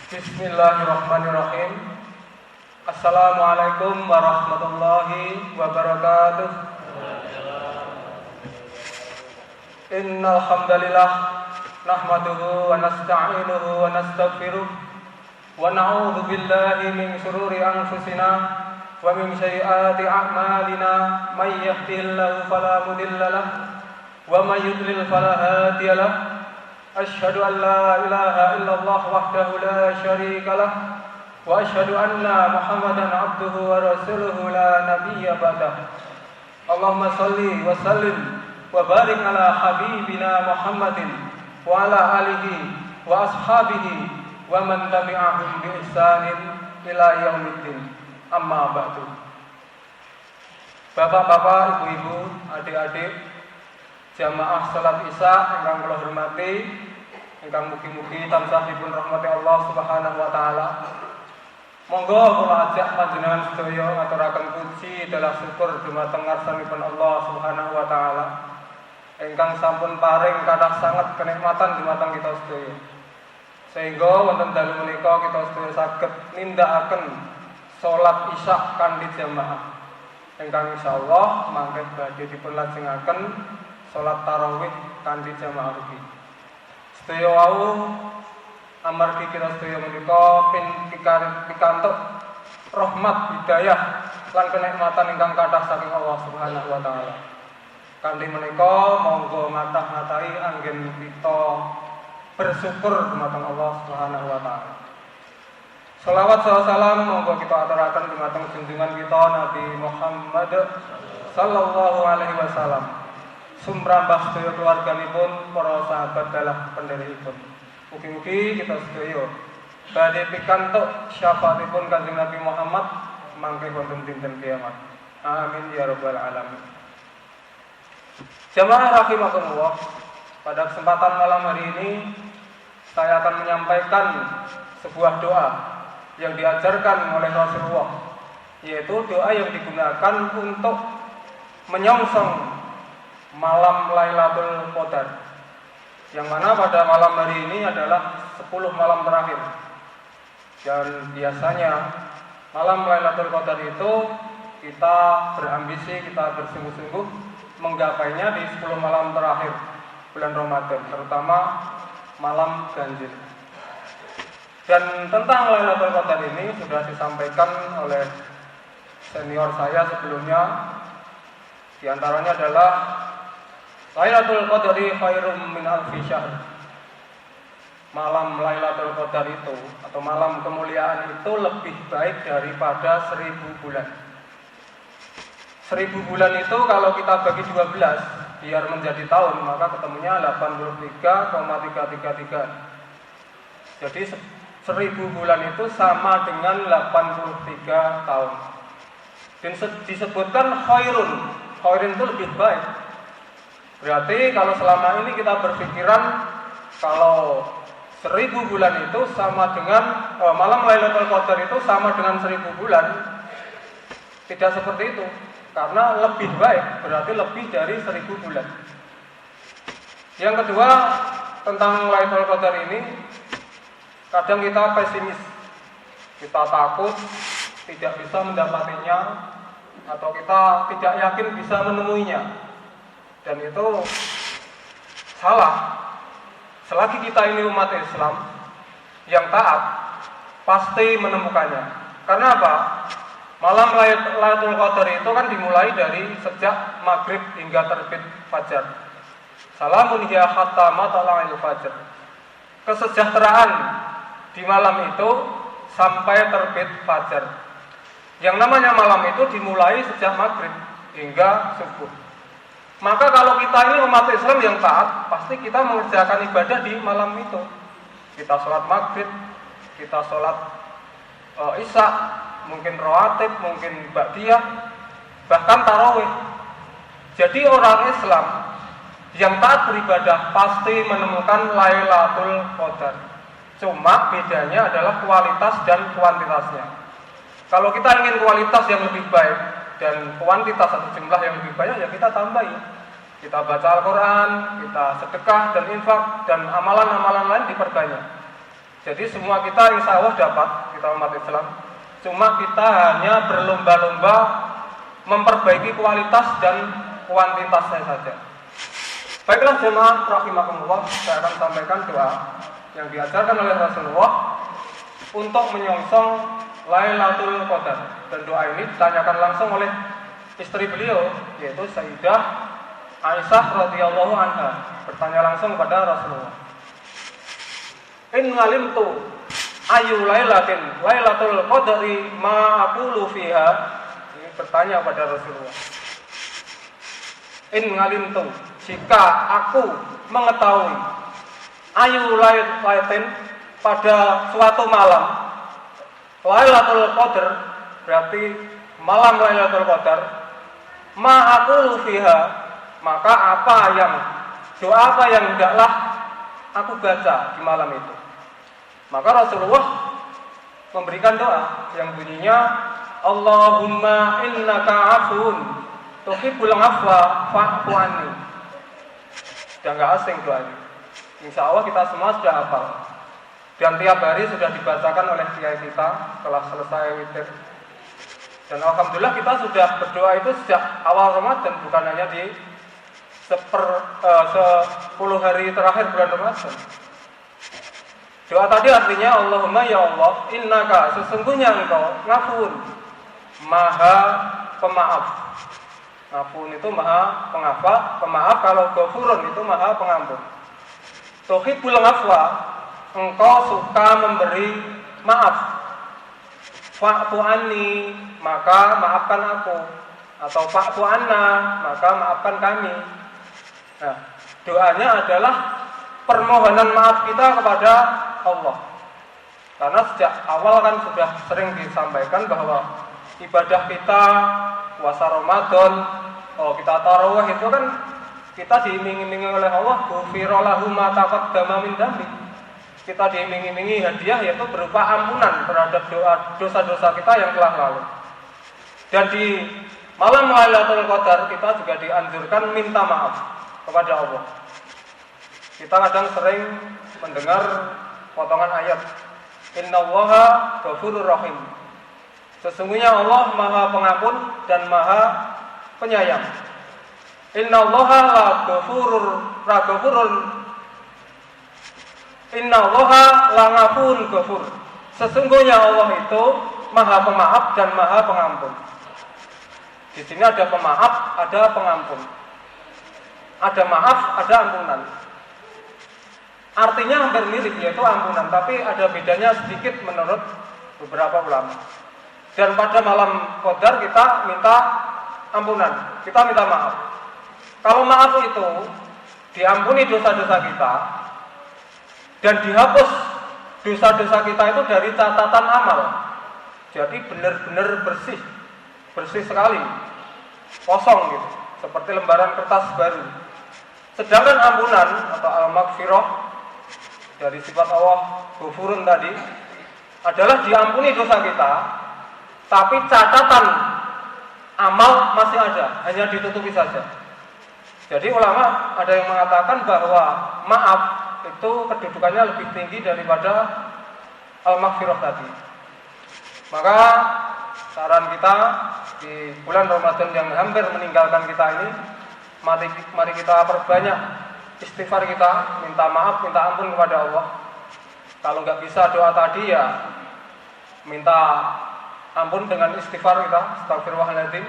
Bismillahirrahmanirrahim. Assalamualaikum warahmatullahi wabarakatuh. Innal hamdalillah nahmaduhu wa nasta'inuhu wa nastaghfiruh wa na'udzu billahi min shururi anfusina wa min sayyiati a'malina may yahdihillahu fala mudilla lahu wa may yudlil fala hadiya lahu. Asyhadu an la ilaha illallah wahdahu la syarika lah wa asyhadu anna Muhammadan abduhu wa rasuluhu la nabiyya ba'dah. Allahumma shalli wa sallim wa barik ala habibina Muhammadin wa ala alihi wa ashabihi wa man tabi'ahum bi ihsanin ila yaumiddin. Amma ba'du. Bapak-bapak, ibu-ibu, adik-adik jamaah salat Isya ingkang kula hormati, ingkang mugi-mugi tansah dipun rahmati Allah Subhanahu wa taala. Monggo kula ajak panjenengan sedaya ngaturaken puji dalah syukur dumateng ngarsanipun Allah Subhanahu wa taala ingkang sampun paring kathah sanget kenikmatan dumateng kita sedaya. Sehingga wonten dalu menika kita sedaya saged nindakaken salat Isya kanthi jamaah. Ingkang insyaallah mangke badhe dipun lajengaken salat tarawih kanthi jamaah ugi. Sedaya wau amargi kita sedaya menika pikantuk rahmat hidayah lan kenikmatan ingkang kathah saking Allah Subhanahu wa taala. Kanthi menika monggo ngathah-ngathai anggen kita bersyukur dumateng Allah Subhanahu wa taala. Shalawat salam monggo kita aturaken dumateng junjungan kita Nabi Muhammad sallallahu alaihi wasallam. Sumrambah sedaya keluarganipun, para sahabat dalah pendheripun. Mugi-mugi kita sedaya badhe pikantuk syafaatipun Kanjeng Nabi Muhammad mangke wonten dinten kiamat. Amin ya rabbal alamin. Jamaah rahimakumullah, pada kesempatan malam hari ini saya akan menyampaikan sebuah doa yang diajarkan oleh Rasulullah, yaitu doa yang digunakan untuk menyongsong malam Lailatul Qadar, yang mana pada malam hari ini adalah 10 malam terakhir. Dan biasanya malam Lailatul Qadar itu kita berambisi, kita bersungguh-sungguh menggapainya di 10 malam terakhir bulan Ramadan, terutama malam ganjil. Dan tentang Lailatul Qadar ini sudah disampaikan oleh senior saya sebelumnya. Di antaranya adalah Lailatul Qadri khairum min alfi syahr. Malam Lailatul Qadar itu atau malam kemuliaan itu lebih baik daripada 1000 bulan. 1000 bulan itu kalau kita bagi 12 biar menjadi tahun, maka ketemunya 83,333. Jadi 1000 bulan itu sama dengan 83 tahun. Dan disebutkan khairun. Khairun itu lebih baik. Berarti kalau selama ini kita berpikiran kalau 1000 bulan itu sama dengan malam Lailatul Qadar itu sama dengan 1000 bulan, tidak seperti itu. Karena lebih baik berarti lebih dari 1000 bulan. Yang kedua, tentang Lailatul Qadar ini, kadang kita pesimis, kita takut tidak bisa mendapatinya, atau kita tidak yakin bisa menemuinya. Dan itu salah. Selagi kita ini umat Islam yang taat, pasti menemukannya. Karena apa? Malam Lailatul Qadar itu kan dimulai dari sejak maghrib hingga terbit fajar. Salamun hiya hatta matla'il fajar. Kesejahteraan di malam itu sampai terbit fajar. Yang namanya malam itu dimulai sejak maghrib hingga subuh. Maka kalau kita ini umat Islam yang taat, pasti kita mengerjakan ibadah di malam itu. Kita sholat maghrib, kita sholat isya, mungkin rawatib, mungkin ba'diyah, bahkan tarawih. Jadi orang Islam yang taat beribadah pasti menemukan Lailatul Qadar. Cuma bedanya adalah kualitas dan kuantitasnya. Kalau kita ingin kualitas yang lebih baik dan kuantitas atau jumlah yang lebih banyak, ya kita tambahi. Kita baca Al-Quran, kita sedekah dan infak, dan amalan-amalan lain diperbanyak. Jadi semua kita insya Allah dapat, kita umat Islam. Cuma kita hanya berlomba-lomba memperbaiki kualitas dan kuantitasnya saja. Baiklah jemaah rahimakumullah, saya akan sampaikan doa yang diajarkan oleh Rasulullah untuk menyongsong Lailatul Qadar. Dan doa ini ditanyakan langsung oleh istri beliau, yaitu Sayyidah Aisyah radhiyallahu anha, bertanya langsung kepada Rasulullah. In alimtu ayu lailatin Lailatul Qadri ma aqulu fiha. Ini bertanya pada Rasulullah. In alimtu, jika aku mengetahui ayu lailatin pada suatu malam Lailatul Qadar, berarti malam Lailatul Qadar, ma aqulu fiha, maka doa apa yang hendaklah aku baca di malam itu. Maka Rasulullah memberikan doa yang bunyinya Allahumma innaka afun tuhibbul afwa fa'fu anni. Sudah nggak asing doa ini. Insya Allah kita semua sudah hafal. Dan tiap hari sudah dibacakan oleh kiai kita setelah selesai witir. Dan alhamdulillah kita sudah berdoa itu sejak awal Ramadan, bukan hanya di 10 hari terakhir bulan Ramadan. Doa tadi artinya Allahumma ya Allah, innaka, sesungguhnya engkau ngafun, maha pemaaf. Ngafun itu maha pemaaf, kalau ghafurun itu maha pengampun. Tuhibbul afwa, engkau suka memberi maaf. Fa'fu anni, maka maafkan aku. Atau fa'fu anna, maka maafkan kami. Nah, doanya adalah permohonan maaf kita kepada Allah. Karena sejak awal kan sudah sering disampaikan bahwa ibadah kita puasa Ramadan, kita tarawih itu kan kita diiming-imingi oleh Allah, ghufira lahu ma taqaddama min dzambi. Kita diiming-imingi hadiah yaitu berupa ampunan terhadap dosa-dosa kita yang telah lalu. Dan di malam Lailatul Qadar kita juga dianjurkan minta maaf kepada Allah. Kita kadang sering mendengar potongan ayat Innallaha ghafurur rahim. Sesungguhnya Allah Maha Pengampun dan Maha Penyayang. Innallaha la ghafurun ghafur. Sesungguhnya Allah itu Maha Pemaaf dan Maha Pengampun. Di sini ada pemaaf, ada pengampun. Ada maaf, ada ampunan. Artinya hampir mirip, yaitu ampunan, tapi ada bedanya sedikit menurut beberapa ulama. Dan pada malam Qadar kita minta ampunan, kita minta maaf. Kalau maaf itu diampuni dosa-dosa kita dan dihapus dosa-dosa kita itu dari catatan amal. Jadi benar-benar bersih sekali, kosong gitu, seperti lembaran kertas baru. Sedangkan ampunan atau al-maghfirah dari sifat Allah ghafurun tadi adalah diampuni dosa kita, tapi catatan amal masih ada, hanya ditutupi saja. Jadi ulama ada yang mengatakan bahwa maaf itu kedudukannya lebih tinggi daripada al-maghfirah tadi. Maka saran kita di bulan Ramadan yang hampir meninggalkan kita ini, mari kita perbanyak istighfar kita, minta maaf, minta ampun kepada Allah. Kalau nggak bisa doa tadi ya minta ampun dengan istighfar kita, astagfirullahaladzim.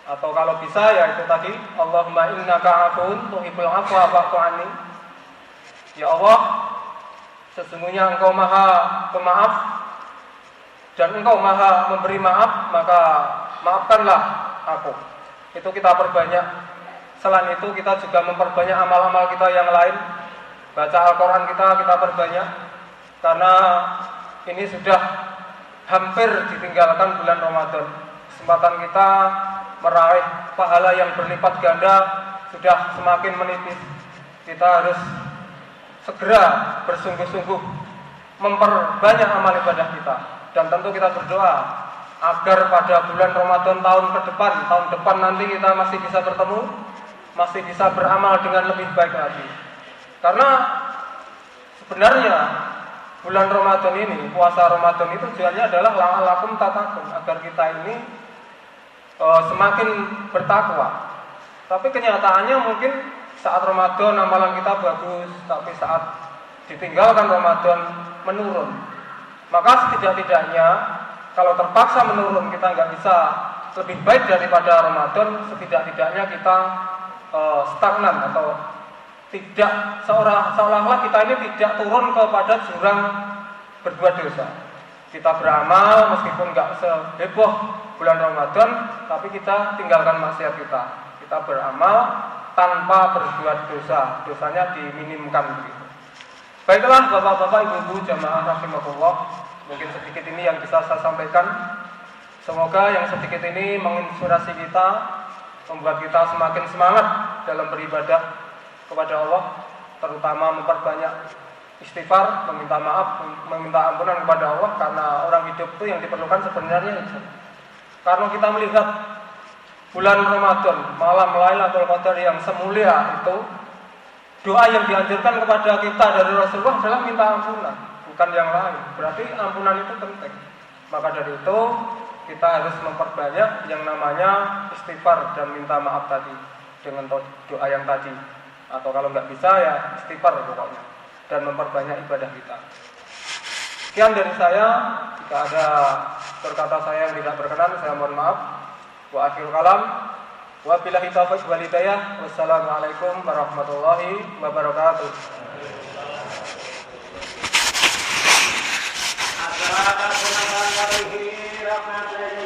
Atau kalau bisa ya itu tadi, Allahumma innaka afun tuhibbul afwa fa'fu anni. Ya Allah, sesungguhnya Engkau Maha Pemaaf dan Engkau Maha memberi maaf, maka maafkanlah aku. Itu kita perbanyak. Selain itu kita juga memperbanyak amal-amal kita yang lain. Baca Al-Quran kita perbanyak. Karena ini sudah hampir ditinggalkan bulan Ramadan. Kesempatan kita meraih pahala yang berlipat ganda sudah semakin menipis. Kita harus segera bersungguh-sungguh memperbanyak amal ibadah kita. Dan tentu kita berdoa agar pada bulan Ramadan tahun depan nanti kita masih bisa bertemu, masih bisa beramal dengan lebih baik lagi. Karena sebenarnya bulan Ramadan ini, puasa Ramadan itu tujuannya adalah la'allakum tattaqun, agar kita ini semakin bertakwa. Tapi kenyataannya mungkin saat Ramadan amalan kita bagus, tapi saat ditinggalkan Ramadan menurun. Maka setidak-tidaknya kalau terpaksa menurun, kita nggak bisa lebih baik daripada Ramadan, setidak-tidaknya kita stagnan atau tidak, seolah-olah kita ini tidak turun kepada jurang berbuat dosa. Kita beramal meskipun nggak seheboh bulan Ramadan, tapi kita tinggalkan maksiat kita. Kita beramal tanpa berbuat dosa, dosanya diminimkan begitu. Baiklah bapak-bapak, ibu-ibu, jamaah rahimakumullah, mungkin sedikit ini yang bisa saya sampaikan. Semoga yang sedikit ini menginspirasi kita, membuat kita semakin semangat dalam beribadah kepada Allah, terutama memperbanyak istighfar, meminta maaf, meminta ampunan kepada Allah, karena orang hidup itu yang diperlukan sebenarnya itu. Karena kita melihat bulan Ramadan, malam Lailatul Qadar yang semulia itu, doa yang dianjurkan kepada kita dari Rasulullah adalah minta ampunan, bukan yang lain. Berarti ampunan itu penting. Maka dari itu kita harus memperbanyak yang namanya istighfar dan minta maaf tadi dengan doa yang tadi. Atau kalau nggak bisa ya istighfar pokoknya, dan memperbanyak ibadah kita. Sekian dari saya. Jika ada berkata saya yang tidak berkenan, saya mohon maaf. Wa akhirul kalam. Wabillahi taufiq wal hidayah. Wassalamualaikum warahmatullahi wabarakatuh. Assalamualaikum warahmatullahi wabarakatuh.